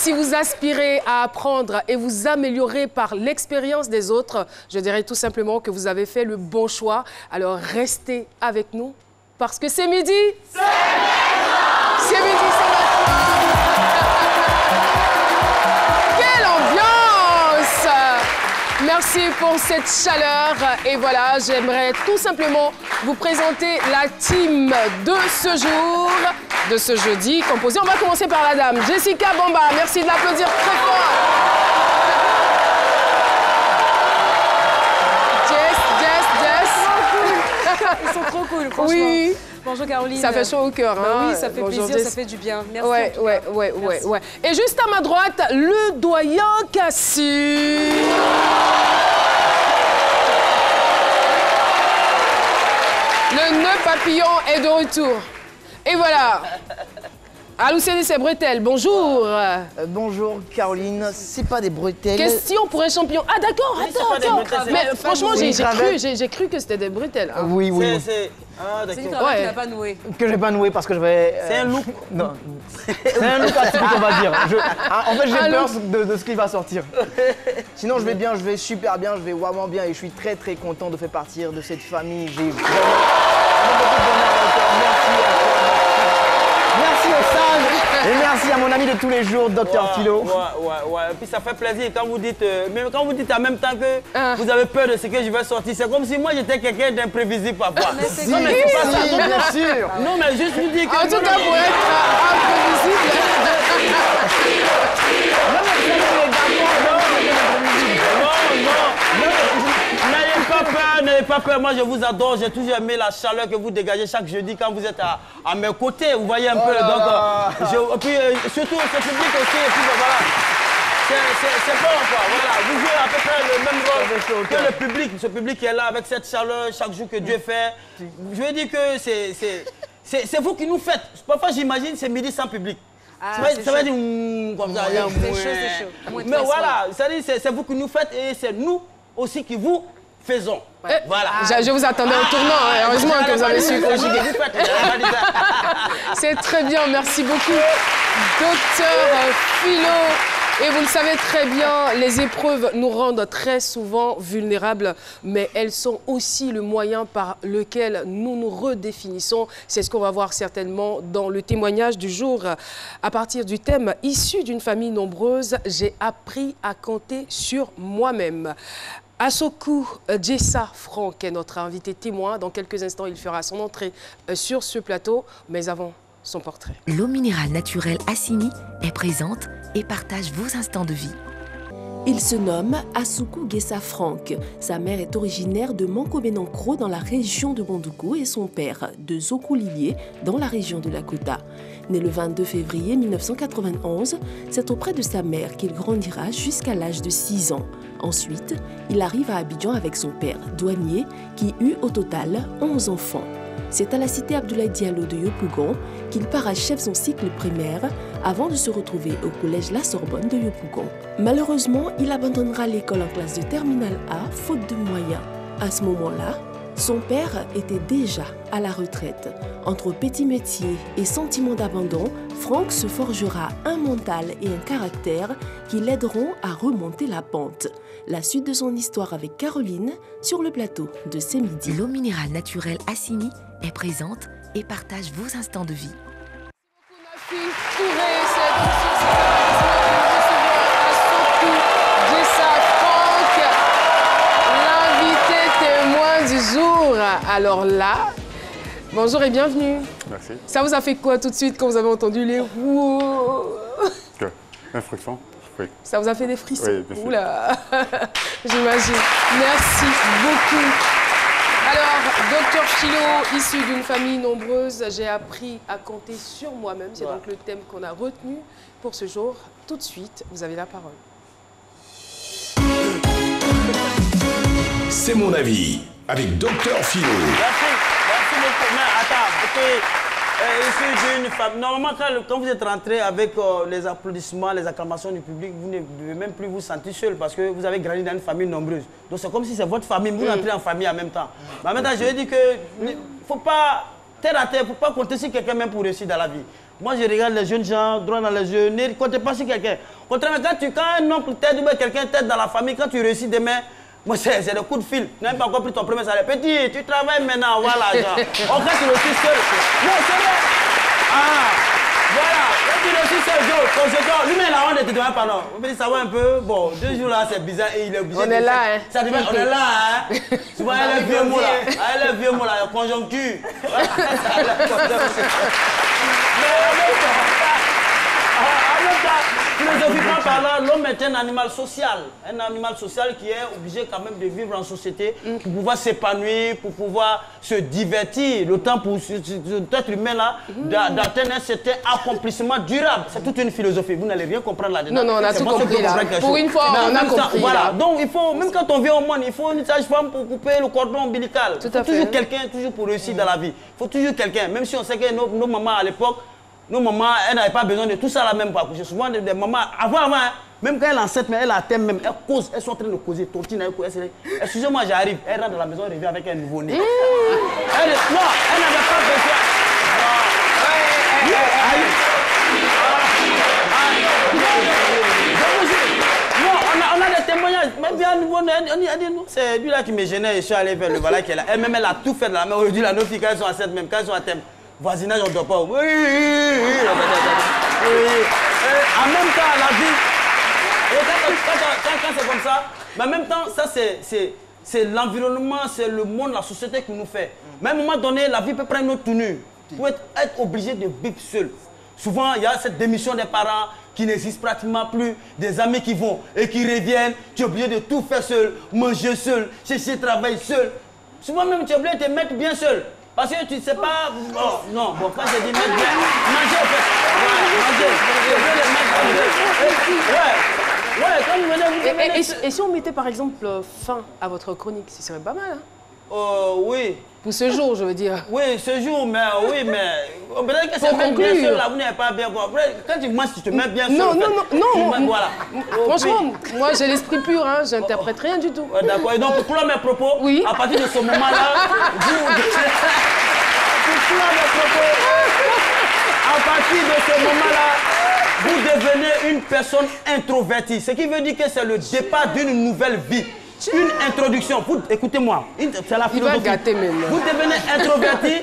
si vous aspirez à apprendre et vous améliorer par l'expérience des autres, je dirais tout simplement que vous avez fait le bon choix. Alors restez avec nous parce que c'est midi. C'est maintenant. C'est midi, c'est maintenant. Quelle ambiance! Merci pour cette chaleur. Et voilà, j'aimerais tout simplement vous présenter la team de ce jour, de ce jeudi, composée. On va commencer par la dame, Jessica Bamba. Merci de l'applaudir très fort. Jess. Ils sont trop cool, franchement. Oui. Bonjour Caroline. Ça fait chaud au cœur. Hein? Oui, ça fait plaisir, ça fait du bien. Merci. Ouais. Et juste à ma droite, le doyen Cassie. Le nœud papillon est de retour. Et voilà. Aloucélie, c'est bretelles. Bonjour. Bonjour Caroline, c'est pas des bretelles. Question pour un champion. Ah d'accord, attends. Mais franchement, j'ai cru que c'était des bretelles. Hein. Oui. Ah, c'est une cravate qui n'a pas noué. Que je n'ai pas noué parce que je vais... C'est un look. Non. C'est un look atypique, on va dire. En fait, j'ai peur de ce qui va sortir. Sinon, je vais bien, je vais super bien, je vais vraiment bien et je suis très très content de faire partir de cette famille. J'ai vraiment beaucoup de bonheur encore. Merci aux sages et merci à mon ami de tous les jours, Dr Philo. Ouais. Et puis ça fait plaisir quand vous dites, même quand vous dites en même temps que vous avez peur de ce que je vais sortir. C'est comme si moi j'étais quelqu'un d'imprévisible parfois. Non, mais c'est pas ça, bien sûr. Non, mais juste vous dire que... En tout cas, pour être imprévisible... N'ayez pas peur, moi je vous adore, j'ai toujours aimé la chaleur que vous dégagez chaque jeudi quand vous êtes à mes côtés, vous voyez un peu, et puis surtout ce public aussi, et puis voilà, c'est bon quoi, voilà, vous jouez à peu près le même rôle que le public, ce public qui est là avec cette chaleur chaque jour que Dieu fait, je veux dire que c'est vous qui nous faites, parfois j'imagine c'est midi sans public. Ça va dire comme ça, c'est chaud. Mais voilà, c'est vous qui nous faites et c'est nous aussi qui vous faisons. Voilà. Je vous attendais au tournant, hein. Heureusement que vous avez su conjuguer. C'est très bien, merci beaucoup, Docteur Philo. Et vous le savez très bien, les épreuves nous rendent très souvent vulnérables, mais elles sont aussi le moyen par lequel nous nous redéfinissons. C'est ce qu'on va voir certainement dans le témoignage du jour. À partir du thème « Issu d'une famille nombreuse, j'ai appris à compter sur moi-même ». Assokou Jessa Franck est notre invité témoin. Dans quelques instants, il fera son entrée sur ce plateau. Mais avant, son portrait. L'eau minérale naturelle Assini est présente et partage vos instants de vie. Il se nomme Assokou Jessa Franck. Sa mère est originaire de Mankobenankro dans la région de Bondougou et son père de Zokou-Lilié dans la région de Lakota. Né le 22 février 1991, c'est auprès de sa mère qu'il grandira jusqu'à l'âge de 6 ans. Ensuite, il arrive à Abidjan avec son père, douanier, qui eut au total 11 enfants. C'est à la cité Abdoulaye Diallo de Yopougon qu'il parachève son cycle primaire avant de se retrouver au collège La Sorbonne de Yopougon. Malheureusement, il abandonnera l'école en classe de terminale A, faute de moyens. À ce moment-là, son père était déjà à la retraite. Entre petits métiers et sentiment d'abandon, Franck se forgera un mental et un caractère qui l'aideront à remonter la pente. La suite de son histoire avec Caroline sur le plateau de C'est midi. L'eau minérale naturelle Assini est présente et partage vos instants de vie. Alors là, bonjour et bienvenue. Merci. Ça vous a fait quoi tout de suite quand vous avez entendu les roues? Un frisson. Oui. Ça vous a fait des frissons? Oui, bien sûr. Oula, j'imagine. Merci beaucoup. Alors, Docteur Philo, issu d'une famille nombreuse, j'ai appris à compter sur moi-même. C'est donc le thème qu'on a retenu pour ce jour. Tout de suite, vous avez la parole. C'est mon avis, avec Docteur Philo. Merci beaucoup. Mais attends, issu d'une famille. Normalement, quand vous êtes rentré avec les applaudissements, les acclamations du public, vous ne devez même plus vous sentir seul parce que vous avez grandi dans une famille nombreuse. Donc c'est comme si c'est votre famille, vous rentrez en famille en même temps. Mais en même temps, je veux dire que faut pas terre à terre, faut pas compter sur quelqu'un même pour réussir dans la vie. Moi, je regarde les jeunes gens droit dans les yeux, ne comptez pas sur quelqu'un. Contrairement, quand un oncle t'aide ou quelqu'un t'aide dans la famille, quand tu réussis demain, moi, c'est des coups de fil. Tu n'as même pas encore pris ton premier salaire. Petit, tu travailles maintenant, voilà, genre. On reste le fils seul. Non, c'est vrai. Ah, voilà. Quand tu réussis seul, ton jeton, lui-même, il a honte de te demander pardon. On peut dire, ça va un peu. Bon, 2 jours là, c'est bizarre et il est obligé. On est là, hein. Ça devient, on est là, hein. Souvent, elle est vieux mot là. Elle est vieux mot là, conjoncture. Philosophiquement parlant, l'homme est un animal social qui est obligé quand même de vivre en société pour pouvoir s'épanouir, pour pouvoir se divertir, le temps pour cet être humain là d'atteindre un certain accomplissement durable. C'est toute une philosophie, vous n'allez rien comprendre là-dedans. Non, on a tout compris là. Pour une fois, on a compris. Voilà, donc il faut, même quand on vient au monde, il faut une sage-femme pour couper le cordon ombilical. Il faut toujours quelqu'un, toujours pour réussir dans la vie. Il faut toujours quelqu'un, même si on sait que nos mamans à l'époque, nos mamans, elles n'avaient pas besoin de tout ça là même pour accoucher. Souvent, des mamans, avant, même quand elle est enceinte, elle a thème même, elles sont en train de causer, tontine, excusez-moi, j'arrive, elle rentre dans la maison, elle revient avec un nouveau-né. Non, elle n'avait pas besoin. Non, on a des témoignages, même bien nouveau-né, on dit non, c'est lui là qui me gênait, je suis allé vers le voilà qui est là. Elle-même, elle a tout fait de la main. Aujourd'hui, nos filles, quand elles sont enceintes, même quand elles sont à thème. Voisinage, on ne dort pas. Oui. En même temps, la vie, quand c'est comme ça, mais en même temps, ça c'est l'environnement, c'est le monde, la société qui nous fait. Mais à un moment donné, la vie peut prendre une autre tournure. Pour être obligé de vivre seul. Souvent, il y a cette démission des parents qui n'existe pratiquement plus, des amis qui vont et qui reviennent. Tu es obligé de tout faire seul, manger seul, chercher travail seul. Souvent même, tu es obligé de te mettre bien seul. Parce que tu ne sais pas... Oh, non, bon, quand je dis mettre bien, manger en fait. Ouais, quand vous venez... Et si on mettait par exemple fin à votre chronique, ce serait pas mal, hein? Oui. Pour ce jour, je veux dire. Oui, ce jour, mais oui, mais... Peut-être que c'est même bien seul, là, vous n'avez pas bien compris. Quand tu manges, tu te mets bien seul. Non. Voilà. Franchement, moi j'ai l'esprit pur, hein, j'interprète rien du tout. D'accord, et donc pour clore mes propos, oui. À partir de ce moment-là, à partir de ce moment-là, vous devenez une personne introvertie. Ce qui veut dire que c'est le départ d'une nouvelle vie. Une introduction. Écoutez-moi, c'est la philosophie. Il va gâter maintenant. Vous devenez introverti,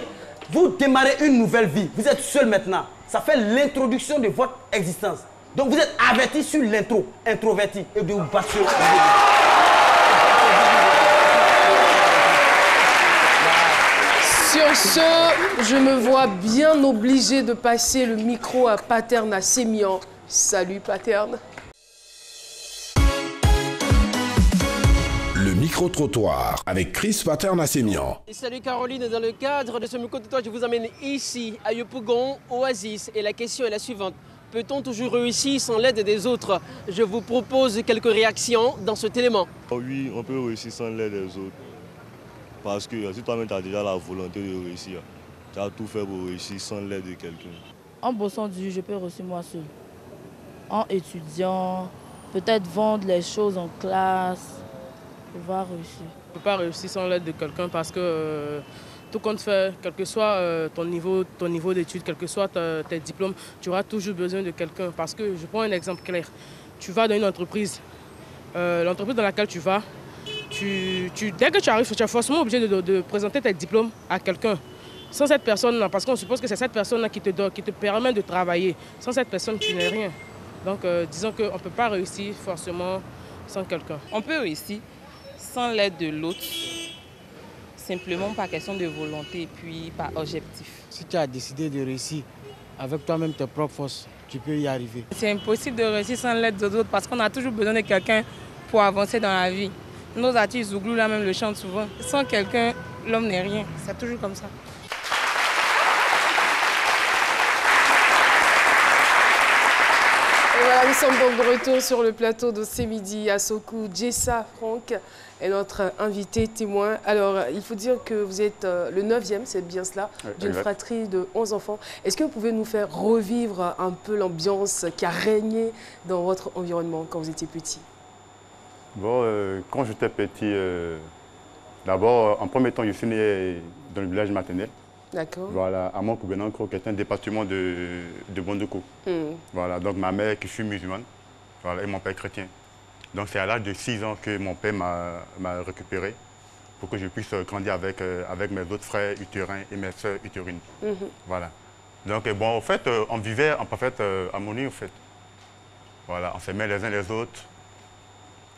vous démarrez une nouvelle vie. Vous êtes seul maintenant. Ça fait l'introduction de votre existence. Donc vous êtes averti sur l'intro, introverti, et de vous battre. Sur ce, je me vois bien obligé de passer le micro à Paterne à Sémian. Salut Paterne. Le micro-trottoir avec Chris Paterne à Sémian. Salut Caroline, dans le cadre de ce micro-trottoir, je vous emmène ici, à Yopougon, Oasis. Et la question est la suivante. Peut-on toujours réussir sans l'aide des autres? Je vous propose quelques réactions dans cet élément. Oui, on peut réussir sans l'aide des autres. Parce que si toi-même tu as déjà la volonté de réussir, tu as tout fait pour réussir sans l'aide de quelqu'un. En bossant dur, je peux réussir moi seul. En étudiant, peut-être vendre les choses en classe, pouvoir réussir. Tu ne peux pas réussir sans l'aide de quelqu'un parce que tout compte fait, quel que soit ton niveau d'études, quel que soit tes diplômes, tu auras toujours besoin de quelqu'un. Parce que je prends un exemple clair. Tu vas dans une entreprise, l'entreprise dans laquelle tu vas, dès que tu arrives, tu es forcément obligé de présenter tes diplômes à quelqu'un. Sans cette personne-là, parce qu'on suppose que c'est cette personne-là qui te permet de travailler. Sans cette personne, tu n'es rien. Donc, disons qu'on ne peut pas réussir forcément sans quelqu'un. On peut réussir sans l'aide de l'autre, simplement par question de volonté et puis par objectif. Si tu as décidé de réussir avec toi-même tes propres forces, tu peux y arriver. C'est impossible de réussir sans l'aide des autres parce qu'on a toujours besoin de quelqu'un pour avancer dans la vie. Nos artistes Zouglou là même le chantent souvent. Sans quelqu'un, l'homme n'est rien. C'est toujours comme ça. Et voilà, nous sommes donc de retour sur le plateau de ce midi à Sokou. Jessa Franck est notre invité témoin. Alors, il faut dire que vous êtes le 9e, c'est bien cela, d'une fratrie de 11 enfants. Est-ce que vous pouvez nous faire revivre un peu l'ambiance qui a régné dans votre environnement quand vous étiez petit? Bon, quand j'étais petit, d'abord, en premier temps, je suis né dans le village maternel. D'accord. Voilà, à Montkoubénancro, qui est un département de Bondoukou. Voilà, donc ma mère qui fut musulmane, voilà, et mon père chrétien. Donc c'est à l'âge de 6 ans que mon père m'a récupéré pour que je puisse grandir avec mes autres frères utérins et mes soeurs utérines. Voilà. Donc bon, en fait, on vivait en parfaite harmonie, en fait. Voilà, on s'aimait les uns les autres.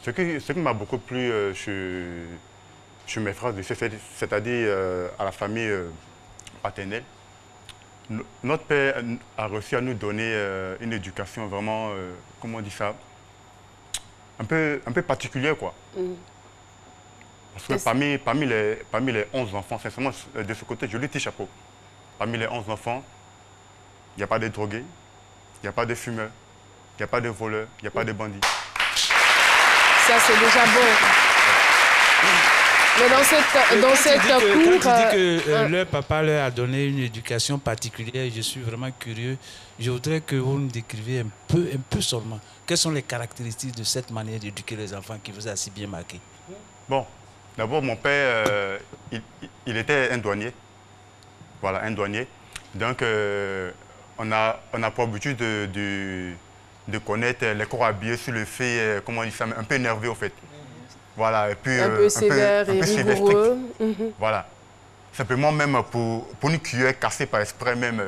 Ce qui m'a beaucoup plu chez mes frères, c'est-à-dire à la famille paternelle, notre père a réussi à nous donner une éducation vraiment, comment on dit ça, un peu particulière, quoi. Parce que parmi les 11 enfants, sincèrement, de ce côté, je lui tire chapeau. Parmi les 11 enfants, il n'y a pas de drogués, il n'y a pas de fumeurs, il n'y a pas de voleurs, il n'y a pas de bandits. Ça, c'est déjà bon. Mais dans cette cour... Quand tu dis que leur papa leur a donné une éducation particulière, je suis vraiment curieux. Je voudrais que vous nous décriviez un peu seulement. Quelles sont les caractéristiques de cette manière d'éduquer les enfants qui vous a si bien marqué? Bon, d'abord, mon père, il était un douanier. Voilà, un douanier. Donc, on a pour habitude de connaître les corps habillés sur le fait, comment on dit ça, un peu énervé, au fait. Voilà, et puis, un peu sévère et rigoureux. Voilà. Simplement, même pour une cuillère cassée par esprit, même,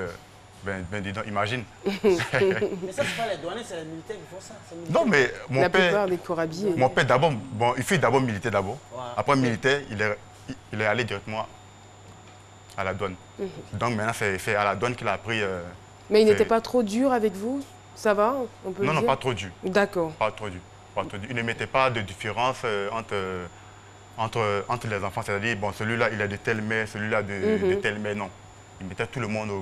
dis donc, imagine. Mais ça, c'est pas les douaniers, c'est les militaires qui font ça. Non, mais la plupart des corps habillés. Mon père, d'abord, bon, il fut d'abord militaire d'abord. Après militaire, il est allé directement à la douane. Donc maintenant, c'est à la douane qu'il a appris. Mais il n'était pas trop dur avec vous? Ça va, on peut Non, dire? non, pas trop dur. D'accord. Pas trop dur. Il ne mettait pas de différence entre les enfants. C'est-à-dire, bon, celui-là, il a de telle mère, celui-là de telle mère, non. Il mettait tout le monde au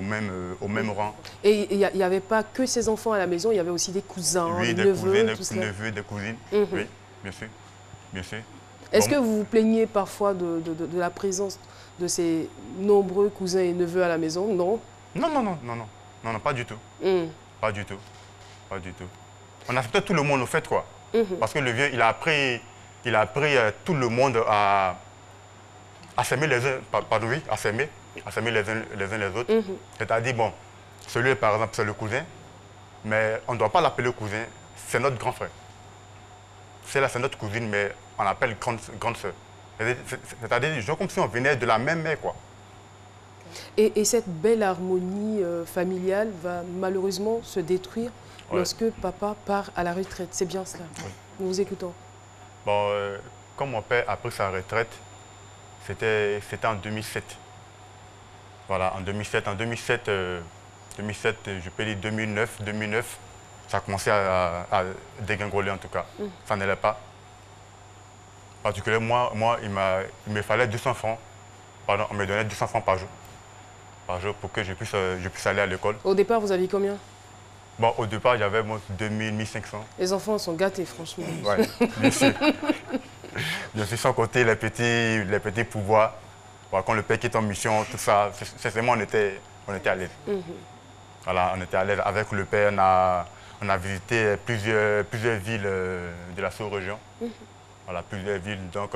même rang. Et il n'y avait pas que ses enfants à la maison, il y avait aussi des cousins, oui, des neveux, des cousines. Oui, bien sûr. Bien sûr. Est-ce que vous vous plaignez parfois de la présence de ces nombreux cousins et neveux à la maison? Non. Non, pas du tout. Pas du tout. Pas du tout. On acceptait tout le monde au fait, quoi. Parce que le vieux, il a appris tout le monde à s'aimer les uns, à s'aimer les uns les autres. C'est-à-dire, bon, celui par exemple, c'est le cousin, mais on ne doit pas l'appeler cousin, c'est notre grand frère. Celle-là, c'est notre cousine, mais on l'appelle grande soeur. C'est-à-dire, comme si on venait de la même mère, quoi. Et cette belle harmonie familiale va malheureusement se détruire lorsque papa part à la retraite. C'est bien cela. Oui. Nous vous écoutons. Bon, quand mon père a pris sa retraite, c'était en 2007. Voilà, en 2007, je peux dire 2009, ça a commencé à dégringoler en tout cas. Ça n'allait pas. Particulièrement, moi, il me fallait 200 francs. Pardon, on me donnait 200 francs par jour pour que je puisse aller à l'école. Au départ, vous aviez combien? Bon, au départ, j'avais 2000, 1500. Les enfants sont gâtés, franchement. Oui, bien sûr. Bien sûr, sans compter les petits pouvoirs. Voilà, quand le père quitte en mission, tout ça, sincèrement, on était à l'aise. Voilà, on était à l'aise avec le père. On a visité plusieurs villes de la sous-région. Voilà, plusieurs villes. Donc,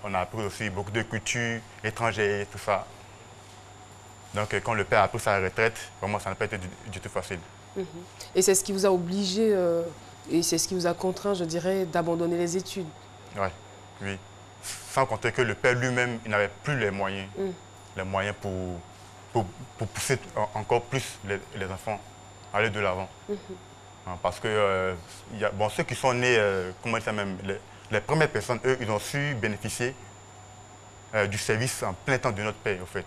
on a appris aussi beaucoup de cultures étrangères, tout ça. Donc, quand le père a pris sa retraite, vraiment, ça n'a pas été du tout facile. Et c'est ce qui vous a obligé, et c'est ce qui vous a contraint, je dirais, d'abandonner les études. Oui. Sans compter que le père lui-même, il n'avait plus les moyens pour pousser encore plus les enfants à aller de l'avant. Parce que bon, ceux qui sont nés, comment dire ça même, les premières personnes, eux, ils ont su bénéficier du service en plein temps de notre père, en fait.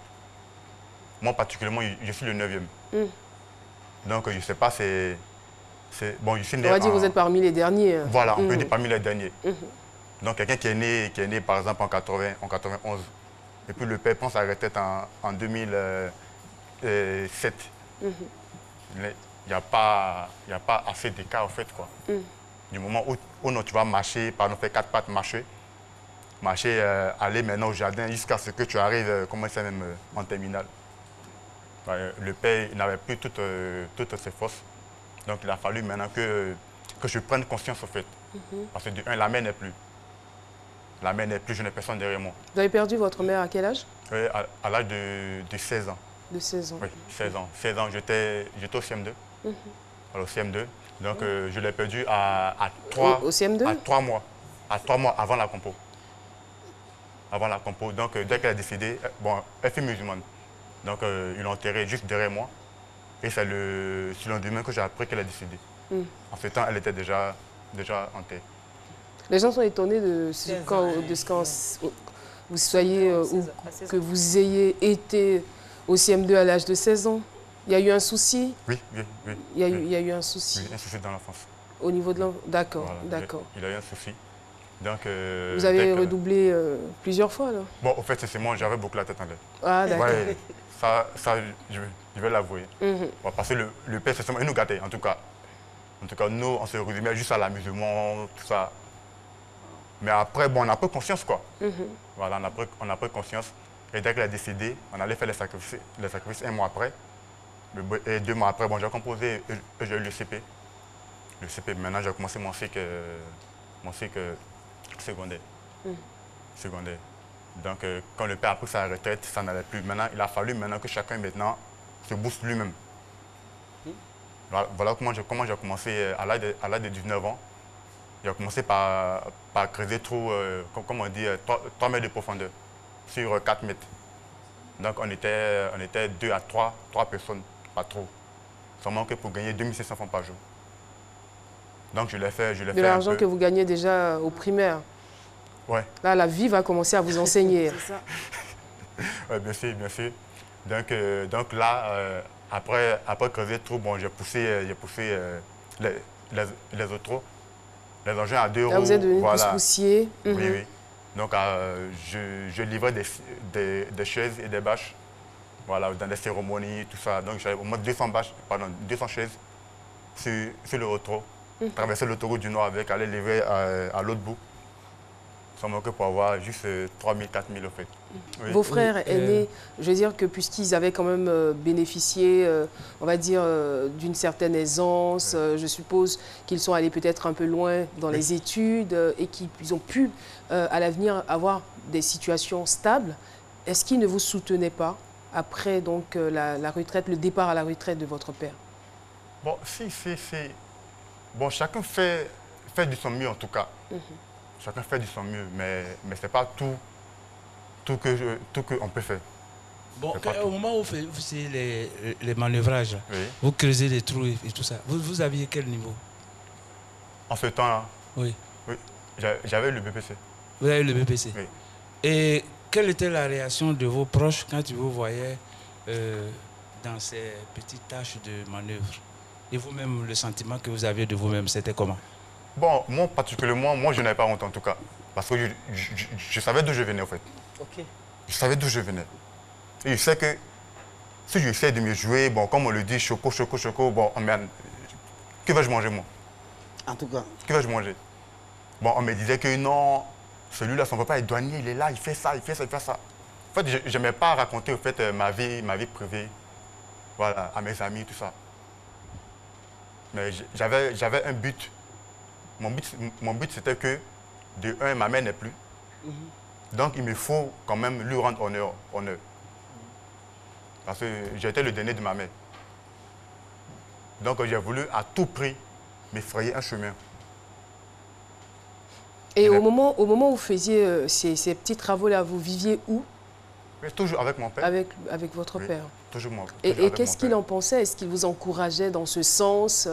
Moi, particulièrement, je suis le 9e. Donc, je ne sais pas, bon, je suis né on va dire que vous êtes parmi les derniers. Voilà, on peut dire parmi les derniers. Donc, quelqu'un qui est né, par exemple, en 91. Et puis, le père prend sa retraite en 2007. Il n'y a pas assez d'écart, en fait, quoi. Du moment où non, tu vas marcher, par exemple, faire 4 pattes, marcher, aller maintenant au jardin jusqu'à ce que tu arrives, comment ça même, en terminale. Le père n'avait plus toutes ses forces. Donc, il a fallu maintenant que je prenne conscience, en fait. Parce que, de un, la mère n'est plus. Je n'ai personne derrière moi. Vous avez perdu votre mère à quel âge? À l'âge de 16 ans. De 16 ans. Oui, 16 ans. 16 ans, j'étais au CM2. Alors, au CM2. Donc, je l'ai perdu à 3 au CM2? À 3 mois. À 3 mois avant la compo. Avant la compo. Donc, dès qu'elle a décédé, bon, elle fait musulmane. Donc, ils l'ont enterrée juste derrière moi. Et c'est le lendemain que j'ai appris qu'elle est décédée. En ce temps, elle était déjà enterrée. Les gens sont étonnés de ce quand vous soyez, que vous ayez été au CM2 à l'âge de 16 ans. Il y a eu un souci? Oui. Il y a eu un souci? Oui, un souci dans l'enfance. Au niveau de l'enfance? D'accord, voilà, d'accord. Il y a eu un souci. Donc, vous avez redoublé plusieurs fois, là? Bon, au fait, c'est moi, j'avais beaucoup la tête en l'air. Ah, d'accord. Ouais, ça je vais l'avouer. Parce que le père, c'est seulement, il nous gâtait, en tout cas. En tout cas, nous, on se résumait juste à l'amusement, tout ça. Mais après, bon, on a pris conscience, quoi. Voilà, on a pris conscience. Et dès qu'elle est décédée, on allait faire les sacrifices 1 mois après. Et 2 mois après, bon, j'ai composé et j'ai eu le CP. Le CP, maintenant, j'ai commencé mon cycle secondaire. Secondaire. Donc, quand le père a pris sa retraite, ça n'allait plus. Maintenant, il a fallu que chacun maintenant se booste lui-même. Voilà comment j'ai commencé à l'âge de 19 ans. J'ai commencé par creuser trop, comme on dit, 3 mètres de profondeur sur 4 mètres. Donc, on était 2 à 3 personnes, pas trop. Seulement que pour gagner 2500 francs par jour. Donc, je l'ai fait. De l'argent que vous gagnez déjà au primaire. Ouais. Là, la vie va commencer à vous enseigner. C'est ça. Oui, bien sûr, bien sûr. Donc là, après creuser trop, bon, j'ai poussé les autres, les engins à 2 euros. Là, vous êtes devenu poussier. Oui. Donc, je livrais des chaises et des bâches, voilà, dans des cérémonies, tout ça. Donc, j'avais au moins 200 chaises sur le rétro. Traverser l'autoroute du Nord avec, aller livrer à l'autre bout. Sans manquer pour avoir juste 3 000, 4 000 au fait. Oui. Vos frères aînés, je veux dire que puisqu'ils avaient quand même bénéficié, on va dire, d'une certaine aisance, je suppose qu'ils sont allés peut-être un peu loin dans les études et qu'ils ont pu, à l'avenir, avoir des situations stables. Est-ce qu'ils ne vous soutenaient pas après donc, la retraite, le départ à la retraite de votre père? Bon, si. Bon, chacun fait de son mieux en tout cas. Chacun fait de son mieux, mais ce n'est pas tout qu'on peut faire. Bon, au moment où vous faisiez les manœuvrages, vous creusez des trous et tout ça, vous aviez quel niveau? En ce temps-là? Oui. J'avais le BPC. Vous avez le BPC? Oui. Et quelle était la réaction de vos proches quand ils vous voyaient dans ces petites tâches de manœuvre? Et vous-même, le sentiment que vous aviez de vous-même, c'était comment? Bon, moi particulièrement, je n'avais pas honte en tout cas. Parce que je savais d'où je venais en fait. Ok. Je savais d'où je venais. Et je sais que si j'essaie de me jouer, bon, comme on le dit, choco, bon, que vais-je manger moi? En tout cas. Que vais-je manger? Bon, on me disait que non, celui-là, son papa est douanier, il est là, il fait ça. En fait, je n'aimais pas raconter au fait, ma vie privée, voilà, à mes amis, tout ça. Mais j'avais un but. Mon but, c'était que, de un, ma mère n'est plus. Donc, il me faut quand même lui rendre honneur. Parce que j'étais le dernier de ma mère. Donc, j'ai voulu à tout prix me frayer un chemin. Et au moment où vous faisiez ces petits travaux-là, vous viviez où? Oui, toujours avec mon père. Avec votre père. Toujours moi. Et qu'est-ce qu'il en pensait? Est-ce qu'il vous encourageait dans ce sens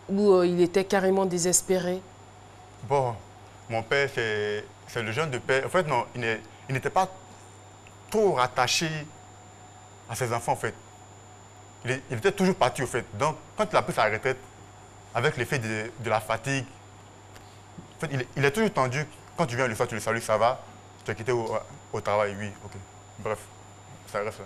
ou il était carrément désespéré? Bon, mon père, c'est le genre de père. En fait, non, il n'était pas trop rattaché à ses enfants, en fait. Il était toujours parti, en fait. Donc, quand il a pris sa retraite, avec l'effet de la fatigue, en fait, il est toujours tendu. Quand tu viens le soir, tu le salues, ça va. Tu as quitté au travail, oui, ok. Bref, ça reste là.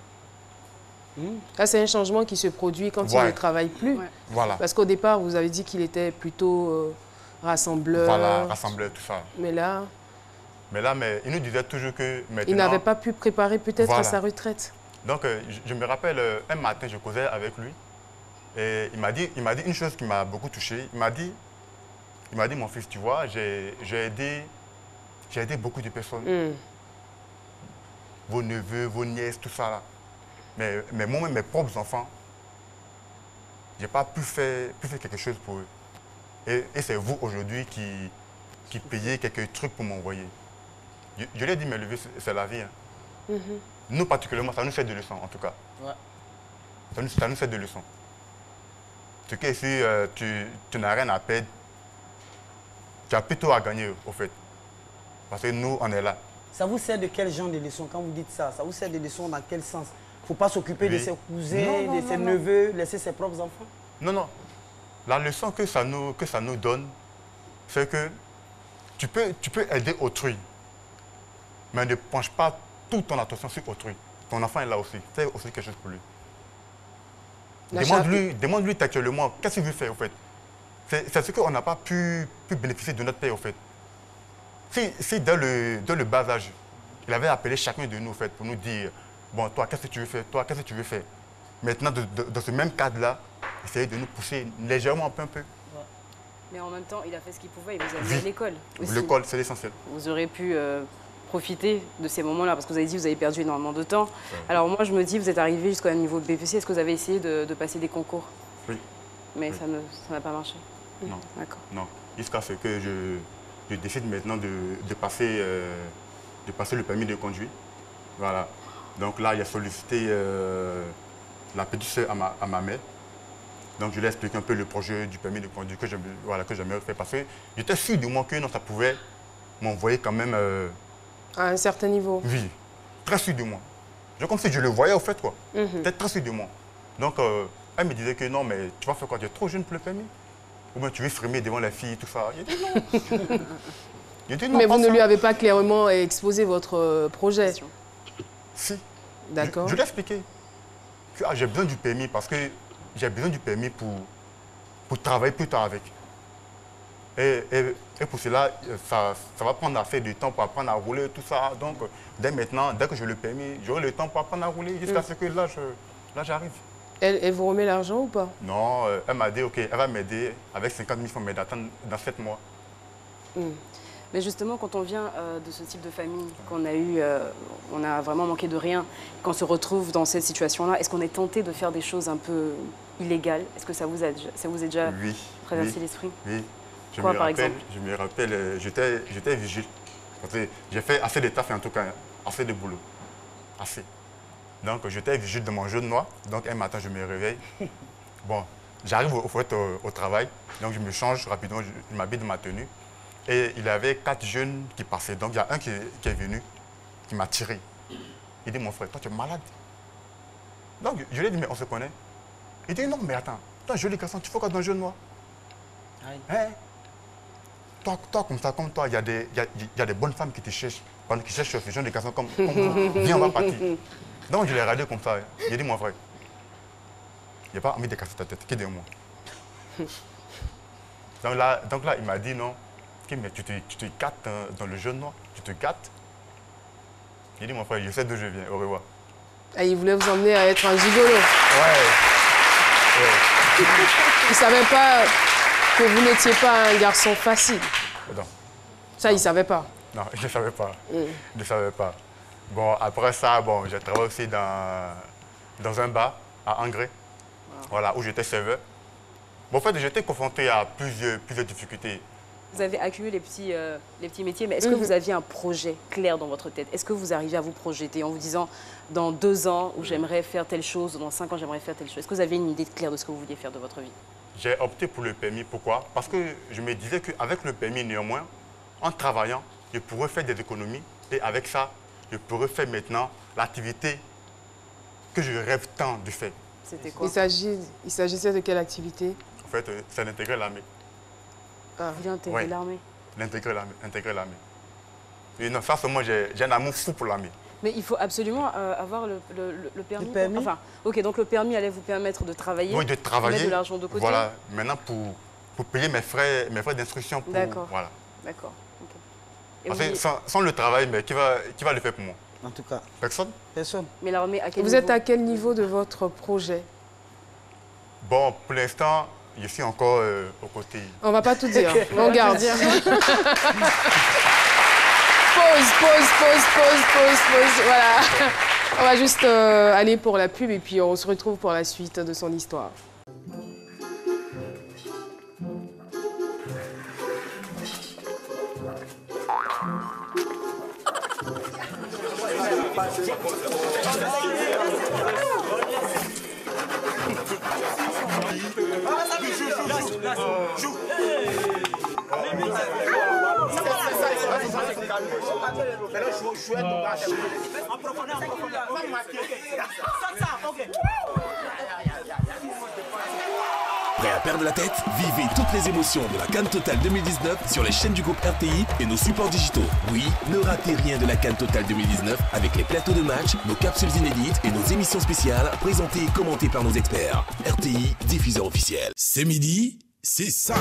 Là, c'est un changement qui se produit quand il ne travaille plus. Voilà. Parce qu'au départ, vous avez dit qu'il était plutôt rassembleur. Voilà, rassembleur, tout ça. Mais là, il nous disait toujours que maintenant... Il n'avait pas pu préparer peut-être à sa retraite. Donc, je me rappelle, un matin, je causais avec lui. Et il m'a dit une chose qui m'a beaucoup touché. Il m'a dit, mon fils, tu vois, j'ai aidé beaucoup de personnes. Vos neveux, vos nièces, tout ça là. Mais moi-même, mes propres enfants, je n'ai pas pu faire quelque chose pour eux. Et c'est vous aujourd'hui qui payez quelques trucs pour m'envoyer. Je l'ai dit, mais le vieux, c'est la vie. Hein. Nous, particulièrement, ça nous fait des leçons, en tout cas. Ouais. Ça nous fait des leçons. Ce que si tu n'as rien à perdre, tu as plutôt à gagner, au fait. Parce que nous, on est là. Ça vous sert de quel genre de leçons quand vous dites ça? Ça vous sert de leçons dans quel sens? Il ne faut pas s'occuper de ses cousins, de ses neveux, laisser ses propres enfants? Non, non. La leçon que ça nous donne, c'est que tu peux aider autrui, mais ne penche pas toute ton attention sur autrui. Ton enfant est là aussi. Fais aussi quelque chose pour lui. Demande-lui textuellement qu'est-ce qu'il veut faire, au fait. C'est ce qu'on n'a pas pu bénéficier de notre père, au fait. Si dès le bas âge, il avait appelé chacun de nous, au fait, pour nous dire, bon, toi, qu'est-ce que tu veux faire? Toi, qu'est-ce que tu veux faire? Maintenant, dans ce même cadre-là, essayez de nous pousser légèrement un peu. Ouais. Mais en même temps, il a fait ce qu'il pouvait, il vous a mis à l'école. L'école, c'est l'essentiel. Vous aurez pu profiter de ces moments-là, parce que vous avez dit que vous avez perdu énormément de temps. Alors moi, je me dis, vous êtes arrivé jusqu'au niveau de BPC, est-ce que vous avez essayé de passer des concours? Oui. Mais ça n'a pas marché? Non. D'accord. Non. Jusqu'à ce que je décide maintenant de passer le permis de conduire. Voilà. Donc là, il a sollicité la petite soeur à ma mère. Donc je lui ai expliqué un peu le projet du permis de conduire que j'aimerais faire. Parce que j'étais sûr du moins que non, ça pouvait m'envoyer quand même... à un certain niveau. Oui, très sûr de moi. Comme si je le voyais au fait, quoi. J'étais très sûr de moi. Donc elle me disait que non, mais tu vas faire quoi? Tu es trop jeune pour le permis? Ou bien tu veux frimer devant les filles, tout ça. J'ai dit non. Non, mais vous ne lui avez pas clairement exposé votre projet? Si. D'accord. Je lui ai expliqué que j'ai besoin du permis parce que j'ai besoin du permis pour travailler plus tard avec. Et pour cela, ça va prendre assez de temps pour apprendre à rouler, tout ça. Donc, dès maintenant, dès que j'ai le permis, j'aurai le temps pour apprendre à rouler jusqu'à ce que là, j'arrive. Elle vous remet l'argent ou pas? Non, elle m'a dit, OK, elle va m'aider avec 50 000 francs, mais d'attendre dans 7 mois. Mais justement, quand on vient de ce type de famille, qu'on a eu, on a vraiment manqué de rien, qu'on se retrouve dans cette situation-là, est-ce qu'on est tenté de faire des choses un peu illégales? Est-ce que ça vous a déjà traversé l'esprit? Oui. Quoi, par exemple? Je me rappelle, j'étais vigile. J'ai fait assez de taf, en tout cas, assez de boulot. Assez. Donc, j'étais vigile de mon jeu noir. Donc, un matin, je me réveille. Bon, j'arrive au travail. Donc, je me change rapidement, je m'habille de ma tenue. Et il y avait 4 jeunes qui passaient. Donc, il y a un qui est venu, qui m'a tiré. Il dit, mon frère, toi, tu es malade. Donc, je lui ai dit, mais on se connaît. Il dit, non, mais attends, toi, joli garçon, tu fais quoi dans le jeu noir? Hein? Toi, comme ça, comme toi, il y a des bonnes femmes qui te cherchent. Qui cherchent ce genre de garçons comme vous. Viens, on va partir. Donc, je l'ai regardé comme ça. J'ai dit, mon frère, il n'y a pas envie de casser ta tête, qui de moi. Donc là, il m'a dit, non, mais tu te gâtes dans le jeu noir, tu te gâtes. J'ai dit, mon frère, je sais d'où je viens, au revoir. Ah, il voulait vous emmener à être un gigolo. Ouais. Il ne savait pas que vous n'étiez pas un garçon facile. Non. Ça, il ne savait pas. Non, je ne savais pas. Je ne savais pas. Bon, après ça, bon, j'ai travaillé aussi dans un bar à Angré, voilà, où j'étais serveur. Bon, en fait, j'étais confronté à plusieurs difficultés. Vous avez accumulé les petits métiers, mais est-ce que vous aviez un projet clair dans votre tête? Est-ce que vous arrivez à vous projeter en vous disant, dans 2 ans, où j'aimerais faire telle chose, ou dans 5 ans, j'aimerais faire telle chose? Est-ce que vous avez une idée claire de ce que vous vouliez faire de votre vie? J'ai opté pour le permis. Pourquoi? Parce que je me disais qu'avec le permis, néanmoins, en travaillant, je pourrais faire des économies. Et avec ça, je pourrais faire maintenant l'activité que je rêve tant de faire. C'était quoi? Il s'agissait de quelle activité? En fait, c'est d'intégrer l'armée. Vous voulez intégrer l'armée? L'intégrer l'armée. Et non, ça, moi, j'ai un amour fou pour l'armée. Mais il faut absolument avoir le permis. Le permis? Enfin, ok, donc le permis allait vous permettre de travailler. Oui, de travailler. Mettre de l'argent de côté. Voilà, maintenant pour payer mes frais d'instruction. D'accord. Voilà. D'accord. Parce que sans le travail, mais qui va le faire pour moi? En tout cas. Personne. Personne. Mais l'armée, à quel niveau? Vous êtes à quel niveau de votre projet? Bon, pour l'instant, je suis encore aux côtés. On ne va pas tout dire, on garde. Pause, voilà. On va juste aller pour la pub et puis on se retrouve pour la suite de son histoire. Prêt à perdre la tête? Vivez toutes les émotions de la CAN Total 2019 sur les chaînes du groupe RTI et nos supports digitaux. Oui, ne ratez rien de la CAN Total 2019 avec les plateaux de match, nos capsules inédites et nos émissions spéciales présentées et commentées par nos experts. RTI, diffuseur officiel. C'est midi, c'est ça.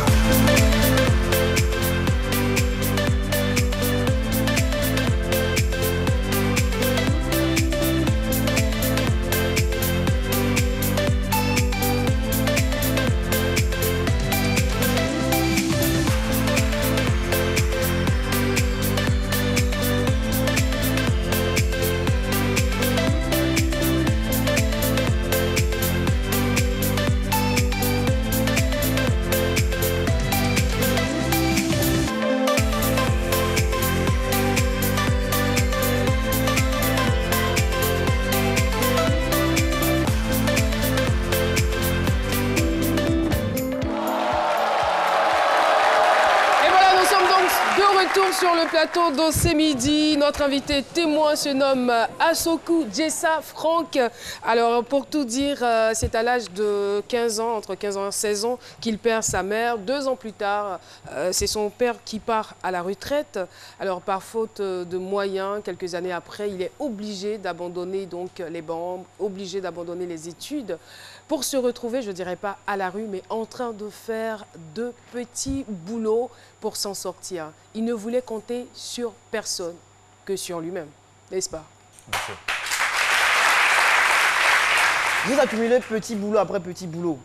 Sur le plateau de C'est midi, notre invité témoin se nomme Assokou Gessa Frank. Alors pour tout dire, c'est à l'âge de 15 ans, entre 15 ans et 16 ans, qu'il perd sa mère. 2 ans plus tard, c'est son père qui part à la retraite. Alors par faute de moyens, quelques années après, il est obligé d'abandonner donc les bancs, obligé d'abandonner les études pour se retrouver, je ne dirais pas à la rue, mais en train de faire de petits boulots pour s'en sortir. Il ne voulait compter sur personne que sur lui-même, n'est-ce pas? Merci. Vous accumulez petit boulot après petit boulot.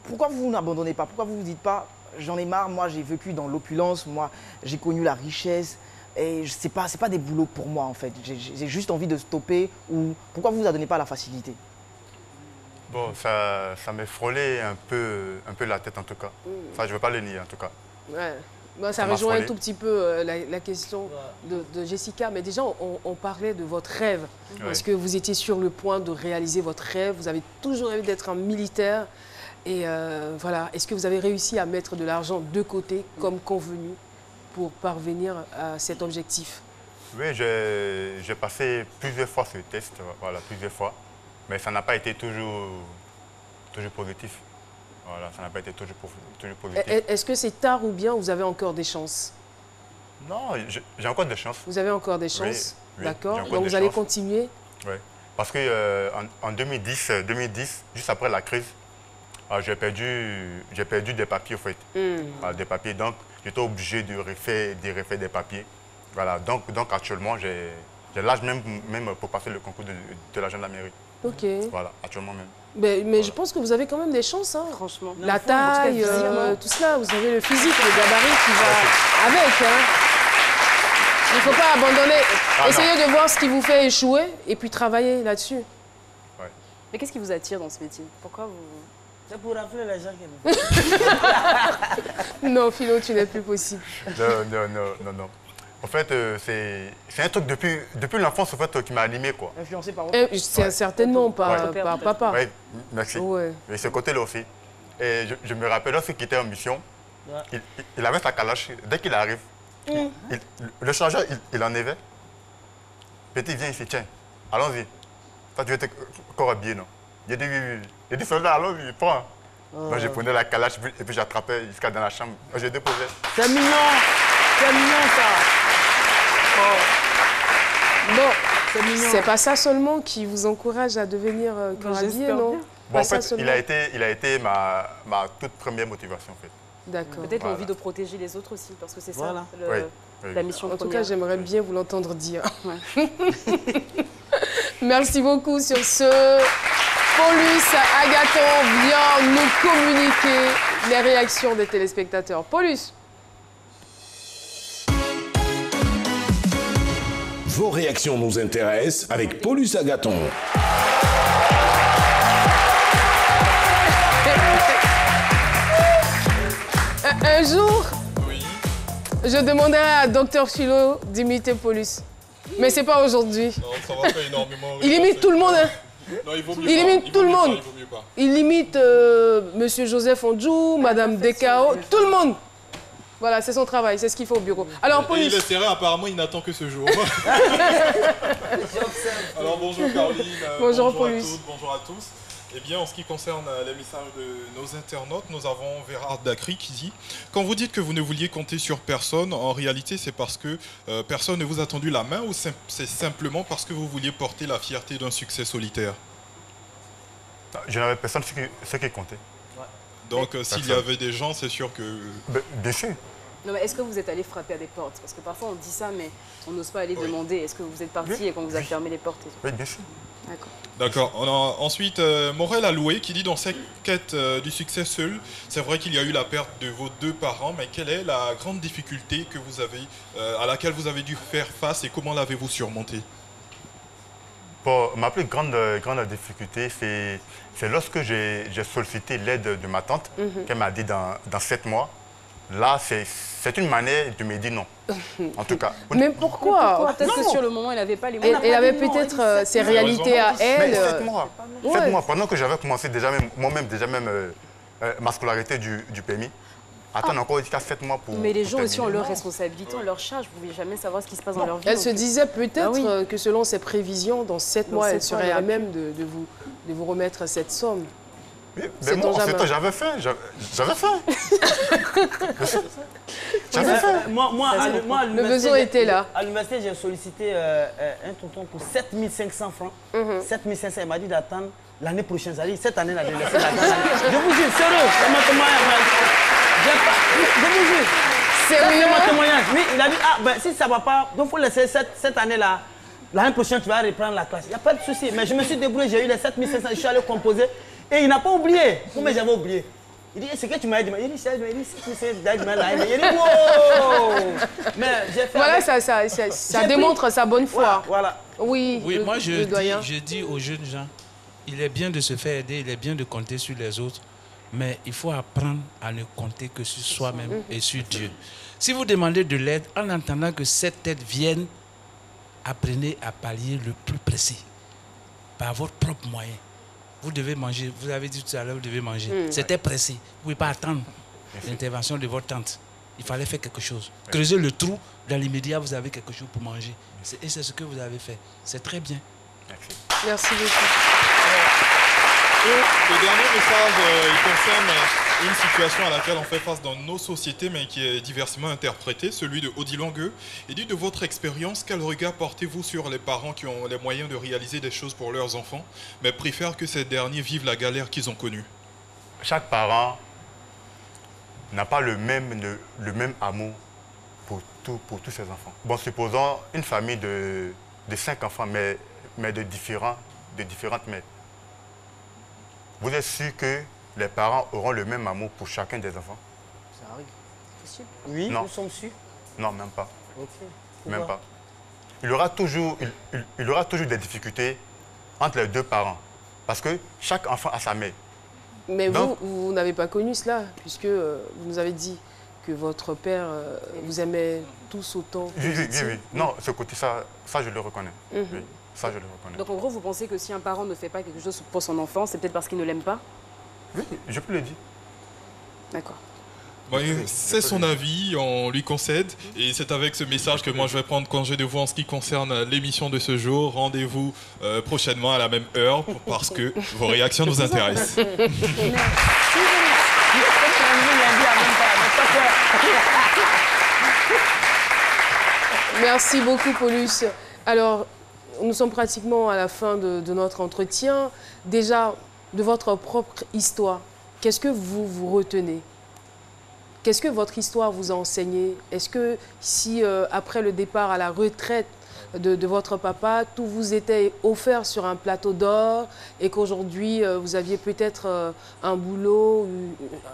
Pourquoi vous n'abandonnez pas? Pourquoi vous ne vous dites pas, j'en ai marre, moi j'ai vécu dans l'opulence, moi j'ai connu la richesse, et c'est pas des boulots pour moi en fait. J'ai juste envie de stopper. Ou pourquoi vous ne vous adonnez pas à la facilité? Bon, ça m'est frôlé un peu la tête en tout cas. Ça, je ne veux pas le nier en tout cas. Ouais. Bah, ça rejoint un tout petit peu la question de Jessica. Mais déjà, on parlait de votre rêve. Oui. Parce que vous étiez sur le point de réaliser votre rêve. Vous avez toujours rêvé d'être un militaire. Et voilà, est-ce que vous avez réussi à mettre de l'argent de côté, comme convenu, pour parvenir à cet objectif? Oui, j'ai passé plusieurs fois ce test, voilà, plusieurs fois. Mais ça n'a pas été toujours positif. Voilà, ça n'a pas été toujours positif. Est-ce que c'est tard ou bien vous avez encore des chances? Non, j'ai encore des chances. Vous avez encore des chances? Oui, d'accord. Donc vous allez continuer? Oui, parce qu'en 2010, juste après la crise, j'ai perdu des papiers, en fait. Des papiers, donc j'étais obligé de refaire des papiers. Voilà, donc actuellement, j'ai l'âge même pour passer le concours de la gendarmerie. Ok. Voilà, actuellement même. Mais voilà. je pense que vous avez quand même des chances, hein. Franchement. La taille, tout cela, vous avez le physique, le gabarit qui va avec. Hein. Il ne faut pas abandonner. Essayez de voir ce qui vous fait échouer et puis travailler là-dessus. Ouais. Mais qu'est-ce qui vous attire dans ce métier? Pourquoi vous... C'est pour rappeler les gens qui... Non, Philo, tu n'es plus possible. Non. En fait, c'est un truc depuis l'enfance en fait, qui m'a animé, quoi. Influencé par vous? C'est certainement par papa. Oui, merci. Ouais. Et ce côté-là aussi. Et je me rappelle, lorsqu'il quittait en mission, il avait sa calache. Dès qu'il arrive, le chargeur, il enlevait. Petit, viens ici, tiens, allons-y. Toi, tu veux être encore habillé, non? Il a dit oui. Il a dit, soldat, allons-y, prends. Moi, je prenais la calache et puis j'attrapais jusqu'à dans la chambre. Je déposais. C'est mignon! C'est mignon, ça! Bon, c'est pas ça seulement qui vous encourage à devenir habillé, non? Bon, en fait, il a été ma toute première motivation, en fait. D'accord. Peut-être l'envie de protéger les autres aussi, parce que c'est ça la mission première. En tout cas, j'aimerais bien vous l'entendre dire. Ouais. Merci beaucoup sur ce. Paulus Agathon vient nous communiquer les réactions des téléspectateurs. Paulus. Vos réactions nous intéressent avec Paulus Agathon. Un jour, je demanderai à Dr Philo d'imiter Paulus. Mais c'est pas aujourd'hui. Non, ça va pas énormément. Il imite tout le monde, hein. Non, il vaut mieux Il pas. imite tout le monde. Il vaut mieux pas. Il imite Monsieur Joseph Ondjou, Madame Dekao, tout le monde. Voilà, c'est son travail, c'est ce qu'il fait au bureau. Alors, Et il est serré, apparemment, il n'attend que ce jour. Alors, bonjour Caroline. Bonjour, bonjour à Paulus. toutes, bonjour à tous. Eh bien, en ce qui concerne les messages de nos internautes, nous avons Vérard Dacry qui dit « Quand vous dites que vous ne vouliez compter sur personne, en réalité, c'est parce que personne ne vous a tendu la main ou c'est simplement parce que vous vouliez porter la fierté d'un succès solitaire ?» Je n'avais personne ce qui comptait. Donc, s'il y avait des gens, c'est sûr que... Bien sûr. Non, mais est-ce que vous êtes allé frapper à des portes? Parce que parfois on dit ça, mais on n'ose pas aller demander. Est-ce que vous êtes parti et qu'on vous a fermé les portes? Oui, bien sûr. D'accord. D'accord. On a ensuite Morel Aloué qui dit dans cette quête du succès seul, c'est vrai qu'il y a eu la perte de vos deux parents, mais quelle est la grande difficulté que vous avez, à laquelle vous avez dû faire face et comment l'avez-vous surmontée? Bon, ma plus grande difficulté, c'est lorsque j'ai sollicité l'aide de ma tante, qu'elle m'a dit dans 7 mois. Là, c'est une manière de me dire non. En tout cas. Mais pourquoi? Peut-être que sur le moment, elle n'avait pas les moyens. Elle avait peut-être ses réalités à elle. Mais 7 mois. 7 mois, pendant que j'avais commencé moi-même ma scolarité du permis. Attends encore jusqu'à 7 mois pour... Mais les gens aussi ont leur responsabilité, ont leur charge. Vous ne pouvez jamais savoir ce qui se passe dans leur vie. Elle se disait peut-être que selon ses prévisions, dans 7 mois, elle serait à même de vous remettre cette somme. Oui, mais moi, en fait, j'avais faim. J'avais faim. Le besoin était là. À l'université, j'ai sollicité un tonton pour 7 500 francs. 7 500, il m'a dit d'attendre l'année prochaine. C'est-à-dire cette année, là, de laisser l'attendre. Je vous jure, sérieux. Je vous jure. Sérieux? C'est mon témoignage. Oui, il a dit, ah, ben, si ça ne va pas, donc il faut laisser cette année-là. L'année prochaine, tu vas reprendre la classe. Il n'y a pas de souci. Mais je me suis débrouillé, j'ai eu les 7 500, je suis allé composer. Et il n'a pas oublié. Combien j'avais oublié? Il dit, c'est que tu m'as dit. Il dit, c'est il dit, wow. Mais j'ai fait. Voilà, ça démontre sa bonne foi. Voilà. Oui, moi je dis aux jeunes gens, il est bien de se faire aider, il est bien de compter sur les autres, mais il faut apprendre à ne compter que sur soi-même et sur Dieu. Si vous demandez de l'aide, en attendant que cette aide vienne, apprenez à pallier le plus pressé, par votre propre moyen. Vous devez manger, vous avez dit tout à l'heure, vous devez manger. C'était pressé, vous ne pouvez pas attendre l'intervention de votre tante. Il fallait faire quelque chose. Creuser le trou, dans l'immédiat, vous avez quelque chose pour manger. Et c'est ce que vous avez fait. C'est très bien. Merci beaucoup. Le dernier message, il concerne une situation à laquelle on fait face dans nos sociétés, mais qui est diversement interprétée, celui de Odile Longueux. Il dit, de votre expérience, quel regard portez-vous sur les parents qui ont les moyens de réaliser des choses pour leurs enfants, mais préfèrent que ces derniers vivent la galère qu'ils ont connue? Chaque parent n'a pas le même amour pour tous ses enfants. Bon, supposons une famille de 5 enfants, mais de différentes mères. Vous êtes sûr que les parents auront le même amour pour chacun des enfants? Ça arrive. Possible. Oui, non. Nous sommes sûrs. Non, même pas. Ok. Même pas. Il y aura toujours des difficultés entre les deux parents. Parce que chaque enfant a sa mère. Mais donc, vous n'avez pas connu cela, puisque vous nous avez dit que votre père vous aimait tous autant. Oui. Non, ce côté, ça je le reconnais. Oui. Ça, je le reconnais. Donc en gros, vous pensez que si un parent ne fait pas quelque chose pour son enfant, c'est peut-être parce qu'il ne l'aime pas? Oui, je peux le dire. D'accord. C'est son avis, on lui concède. Et c'est avec ce message que moi je vais prendre congé de vous en ce qui concerne l'émission de ce jour. Rendez-vous prochainement à la même heure parce que vos réactions nous intéressent. Merci beaucoup, Paulus. Alors, nous sommes pratiquement à la fin de notre entretien. Déjà, de votre propre histoire, qu'est-ce que vous retenez? Qu'est-ce que votre histoire vous a enseigné? Est-ce que si, après le départ à la retraite, de votre papa, tout vous était offert sur un plateau d'or et qu'aujourd'hui, vous aviez peut-être un boulot,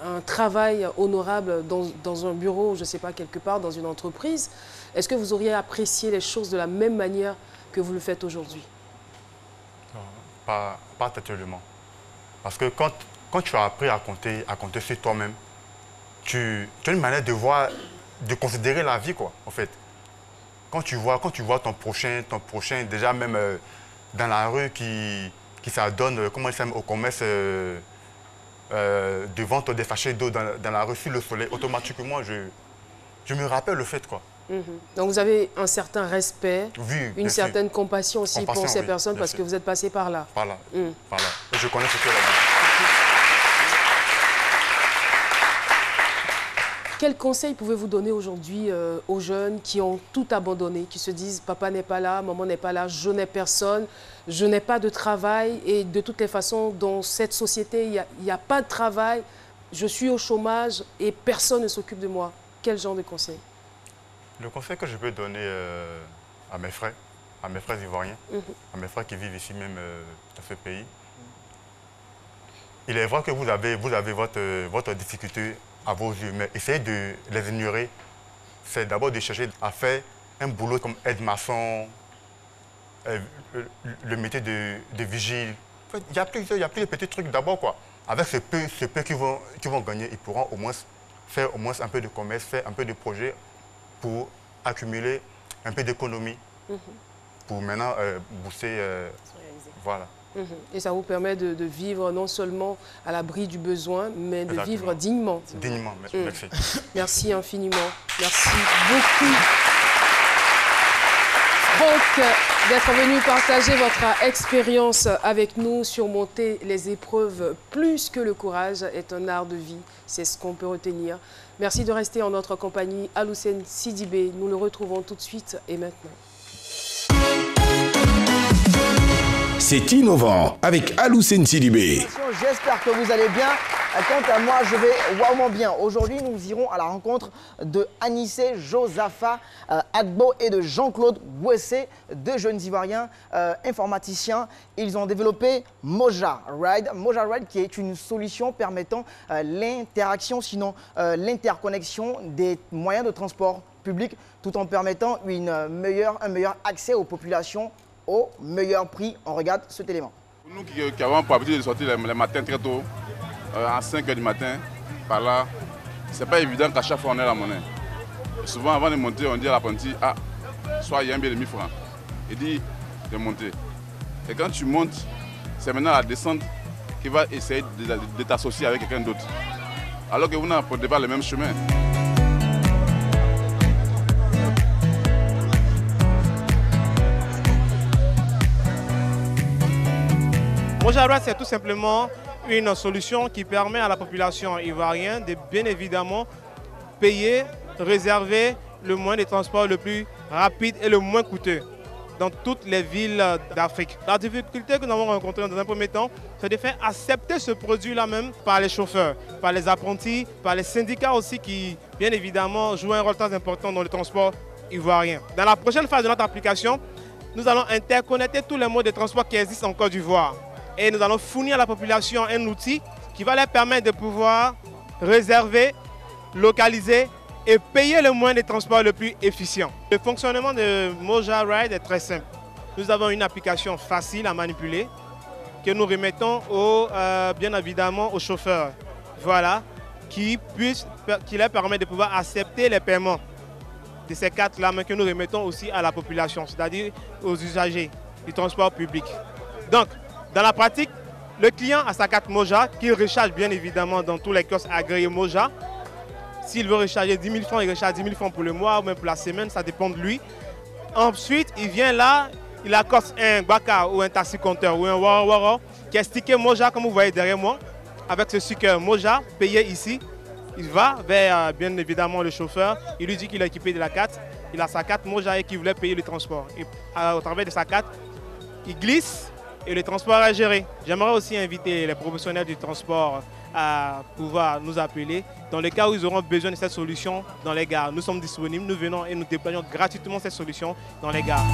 un travail honorable dans un bureau, je ne sais pas, quelque part, dans une entreprise, est-ce que vous auriez apprécié les choses de la même manière que vous le faites aujourd'hui? Pas totalement. Parce que quand tu as appris à compter sur toi-même, tu as une manière de voir, de considérer la vie, quoi, en fait. Quand tu vois ton prochain déjà même dans la rue qui s'adonne, comment il s'appelle, au commerce, devant des sachets d'eau dans la rue, sur le soleil, automatiquement, je me rappelle le fait, quoi. Donc vous avez un certain respect, oui, une certaine compassion aussi pour ces personnes parce que vous êtes passé par là. Par là, par là. Je connais ce que la vie. Quel conseil pouvez-vous donner aujourd'hui aux jeunes qui ont tout abandonné, qui se disent « papa n'est pas là, maman n'est pas là, je n'ai personne, je n'ai pas de travail et de toutes les façons, dans cette société, il n'y a pas de travail, je suis au chômage et personne ne s'occupe de moi ». Quel genre de conseil? Le conseil que je peux donner à mes frères ivoiriens, à mes frères qui vivent ici même dans ce pays, il est vrai que vous avez votre difficulté à vos yeux, mais essayez de les ignorer. C'est d'abord de chercher à faire un boulot comme aide-maçon, le métier de vigile. En fait, il y a plus de petits trucs d'abord, quoi. Avec ce peu qu'ils vont gagner, ils pourront au moins faire un peu de commerce, faire un peu de projet pour accumuler un peu d'économie, pour maintenant booster, voilà. Et ça vous permet de vivre non seulement à l'abri du besoin, mais de vivre dignement. Dignement, merci. Merci infiniment. Merci beaucoup, Franck, d'être venu partager votre expérience avec nous. Surmonter les épreuves plus que le courage est un art de vie. C'est ce qu'on peut retenir. Merci de rester en notre compagnie. Aloussène Sidibé, nous le retrouvons tout de suite et maintenant. C'est innovant avec Aloussène Sidibé. J'espère que vous allez bien. Quant à moi, je vais vraiment bien. Aujourd'hui, nous irons à la rencontre de Anissé Josapha Agbo et de Jean-Claude Bouessé, deux jeunes Ivoiriens informaticiens. Ils ont développé Moja Ride. Moja Ride qui est une solution permettant l'interaction, sinon l'interconnexion des moyens de transport public, tout en permettant un meilleur accès aux populations au meilleur prix. On regarde cet élément. Nous qui avons pour habitude de sortir les matins très tôt, à 5 h du matin, par là, c'est pas évident qu'à chaque fois on ait la monnaie. Souvent avant de monter, on dit à l'apprenti, ah, soit il y a un billet de 1000 francs. Il dit de monter. Et quand tu montes, c'est maintenant la descente qui va essayer de t'associer avec quelqu'un d'autre. Alors que vous n'abordez pas le même chemin. Moja Ride, c'est tout simplement une solution qui permet à la population ivoirienne de bien évidemment payer, réserver le moyen de transport le plus rapide et le moins coûteux dans toutes les villes d'Afrique. La difficulté que nous avons rencontrée dans un premier temps, c'est de faire accepter ce produit-là même par les chauffeurs, par les apprentis, par les syndicats aussi qui, bien évidemment, jouent un rôle très important dans le transport ivoirien. Dans la prochaine phase de notre application, nous allons interconnecter tous les modes de transport qui existent en Côte d'Ivoire. Et nous allons fournir à la population un outil qui va leur permettre de pouvoir réserver, localiser et payer le moyen de transport le plus efficient. Le fonctionnement de Moja Ride est très simple. Nous avons une application facile à manipuler que nous remettons bien évidemment aux chauffeurs. Voilà, qui leur permet de pouvoir accepter les paiements de ces cartes-là, mais que nous remettons aussi à la population, c'est-à-dire aux usagers du transport public. Donc, dans la pratique, le client a sa carte Moja qu'il recharge bien évidemment dans tous les kiosques agréés Moja. S'il veut recharger 10 000 francs, il recharge 10 000 francs pour le mois ou même pour la semaine, ça dépend de lui. Ensuite, il vient là, il accoste un Baka ou un taxi-compteur ou un Waro qui est stické Moja comme vous voyez derrière moi. Avec ce sticker Moja payé ici, il va vers bien évidemment le chauffeur, il lui dit qu'il est équipé de la carte, il a sa carte Moja et qu'il voulait payer le transport. Et au travers de sa carte, il glisse et le transport est géré. J'aimerais aussi inviter les professionnels du transport à pouvoir nous appeler dans le cas où ils auront besoin de cette solution dans les gares. Nous sommes disponibles, nous venons et nous déployons gratuitement cette solution dans les gares.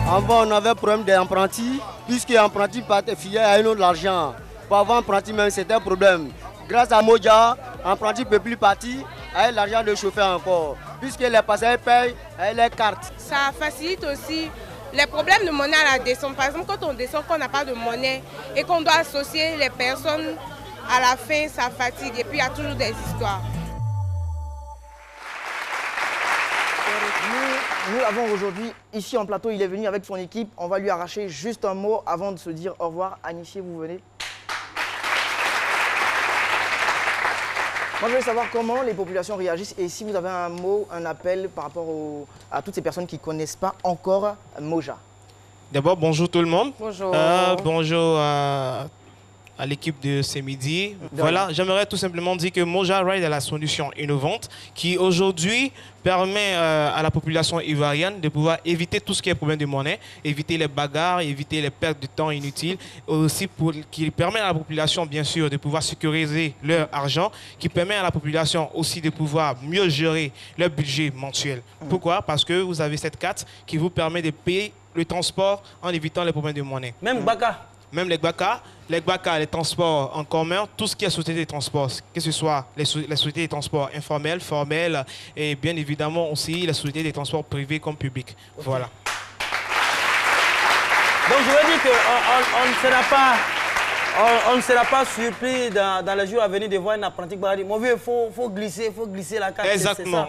Avant, on avait problème des apprentis, puisque les apprentis filaient à un autre l'argent. Pour avoir un apprenti même, c'était un problème. Grâce à Moja, l'apprenti ne peut plus partir avec l'argent de chauffeur encore, puisque les passagers payent avec les cartes. Ça facilite aussi les problèmes de monnaie à la descente. Par exemple, quand on descend, qu'on n'a pas de monnaie et qu'on doit associer les personnes, à la fin, ça fatigue. Et puis, il y a toujours des histoires. Nous l'avons aujourd'hui ici en plateau, il est venu avec son équipe. On va lui arracher juste un mot avant de se dire au revoir. Anissier, vous venez. Moi, je veux savoir comment les populations réagissent et si vous avez un mot, un appel par rapport à toutes ces personnes qui ne connaissent pas encore Moja. D'abord, bonjour tout le monde. Bonjour. Bonjour à l'équipe de ce midi. Voilà, j'aimerais tout simplement dire que Moja Ride est la solution innovante qui aujourd'hui permet à la population ivoirienne de pouvoir éviter tout ce qui est problème de monnaie, éviter les bagarres, éviter les pertes de temps inutiles, aussi qui permet à la population bien sûr de pouvoir sécuriser leur argent, qui permet à la population aussi de pouvoir mieux gérer leur budget mensuel. Pourquoi? Parce que vous avez cette carte qui vous permet de payer le transport en évitant les problèmes de monnaie. Même Baka. Même les Gbaka, les transports en commun, tout ce qui est société de transport, que ce soit les sociétés de transport informelles, formelles et bien évidemment aussi les sociétés de transport privés comme publics. Okay. Voilà. Donc je veux dire qu'on ne sera pas surpris dans les jours à venir de voir un apprenti Bahari. Mon vieux, il faut glisser la carte. Exactement.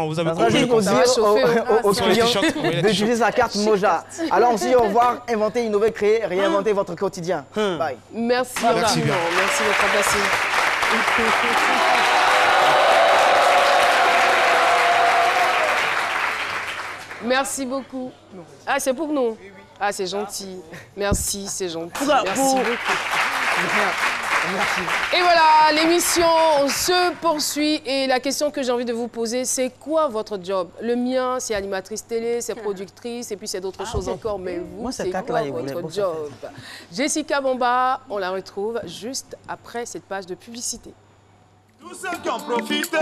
Vous avez compris. Pour dire aux clients d'utiliser sa carte Moja. Alors on se dit au revoir, inventer, innover, créer, réinventer votre quotidien. Bye. Merci beaucoup. Merci d'être passé. Merci beaucoup. Ah, c'est pour nous? Ah, c'est gentil. Merci, c'est gentil. Merci beaucoup. Merci. Et voilà, l'émission se poursuit. Et la question que j'ai envie de vous poser, c'est quoi votre job? Le mien, c'est animatrice télé, c'est productrice, et puis c'est d'autres choses encore. Mais vous, c'est quoi votre job? Jessica Bamba, on la retrouve juste après cette page de publicité. Tous ceux qui ont profité,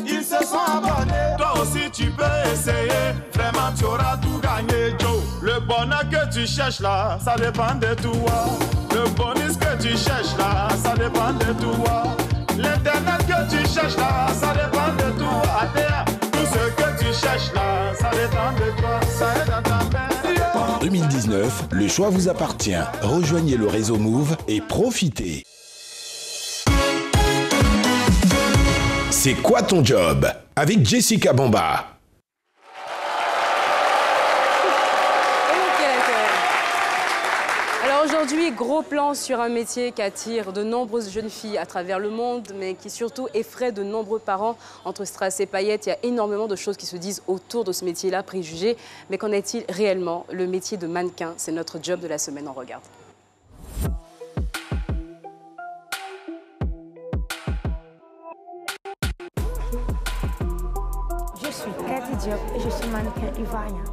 ils se sont abonnés. Toi aussi tu peux essayer, vraiment tu auras tout gagné, Joe. Le bonheur que tu cherches là, ça dépend de toi. Le bonus que tu cherches là, ça dépend de toi. L'internet que tu cherches là, ça dépend de toi. Tout ce que tu cherches là, ça dépend de toi. Ça est dans ta main. En 2019, le choix vous appartient. Rejoignez le réseau Move et profitez. C'est quoi ton job? Avec Jessica Bamba. Alors aujourd'hui, gros plan sur un métier qui attire de nombreuses jeunes filles à travers le monde, mais qui surtout effraie de nombreux parents. Entre strass et paillettes, il y a énormément de choses qui se disent autour de ce métier-là, préjugés. Mais qu'en est-il réellement? Le métier de mannequin, c'est notre job de la semaine, on regarde. Je suis Cathy Diop et je suis mannequin ivoirien.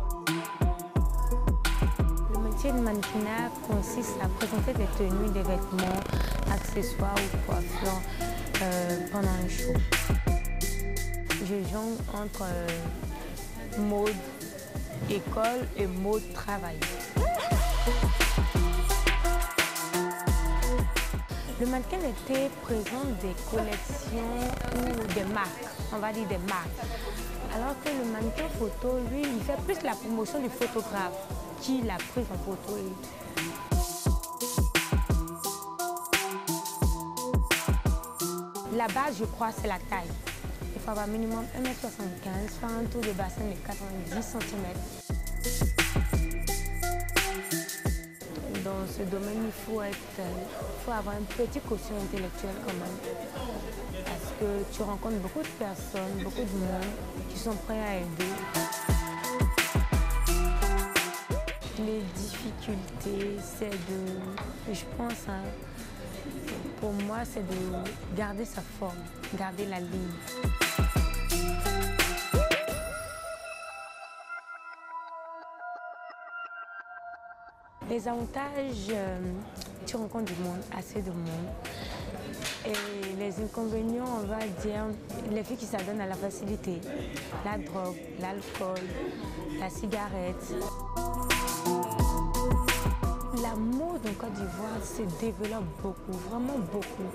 Le métier de mannequinat consiste à présenter des tenues, des vêtements, accessoires ou coiffures pendant un show. Je jongle entre mode école et mode travail. Le mannequin était présent des collections ou des marques, on va dire des marques. Alors que le mannequin photo, lui, il fait plus la promotion du photographe qui l'a pris en photo. La base, je crois, c'est la taille. Il faut avoir minimum 1m75, faire un tour de bassin de 90 cm. Dans ce domaine, il faut avoir un petit quotient intellectuel quand même. Parce que tu rencontres beaucoup de personnes, beaucoup de monde qui sont prêts à aider. Les difficultés, c'est de, je pense, pour moi, c'est de garder sa forme, garder la ligne. Les avantages, tu rencontres du monde, assez de monde. Et les inconvénients, on va dire, les filles qui s'adonnent à la facilité. La drogue, l'alcool, la cigarette. en Côte d'Ivoire se développe beaucoup, vraiment beaucoup.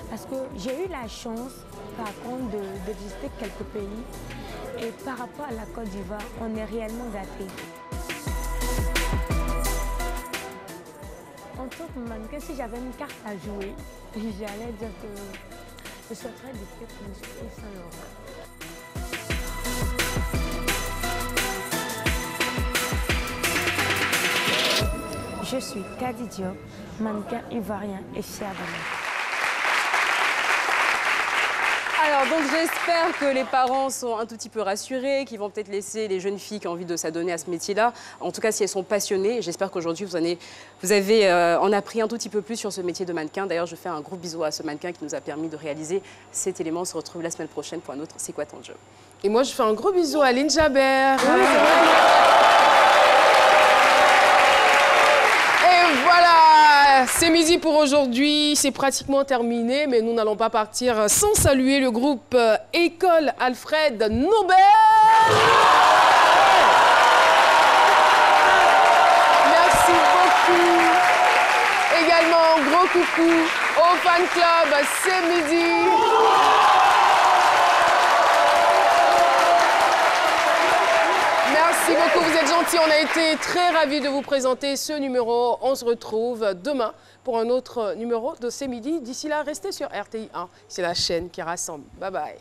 Parce que j'ai eu la chance, par contre, de visiter quelques pays. Et par rapport à la Côte d'Ivoire, on est réellement gâtés. En tant que mannequin, si j'avais une carte à jouer, j'allais dire que je souhaiterais défier pour une surprise Saint-Laurent. Je suis Kadi Diop, mannequin ivoirien et fière de moi. Alors donc j'espère que les parents sont un tout petit peu rassurés, qu'ils vont peut-être laisser les jeunes filles qui ont envie de s'adonner à ce métier-là. En tout cas, si elles sont passionnées, j'espère qu'aujourd'hui vous avez en appris un tout petit peu plus sur ce métier de mannequin. D'ailleurs, je fais un gros bisou à ce mannequin qui nous a permis de réaliser cet élément. On se retrouve la semaine prochaine pour un autre C'est quoi ton job? Et moi, je fais un gros bisou à Lynn Jabert. Oui, voilà, c'est midi pour aujourd'hui, c'est pratiquement terminé, mais nous n'allons pas partir sans saluer le groupe École Alfred Nobel. Merci beaucoup. Également, gros coucou au fan club C'est midi. Merci beaucoup, vous êtes gentils. On a été très ravis de vous présenter ce numéro. On se retrouve demain pour un autre numéro de C'est midi. D'ici là, restez sur RTI 1. C'est la chaîne qui rassemble. Bye bye.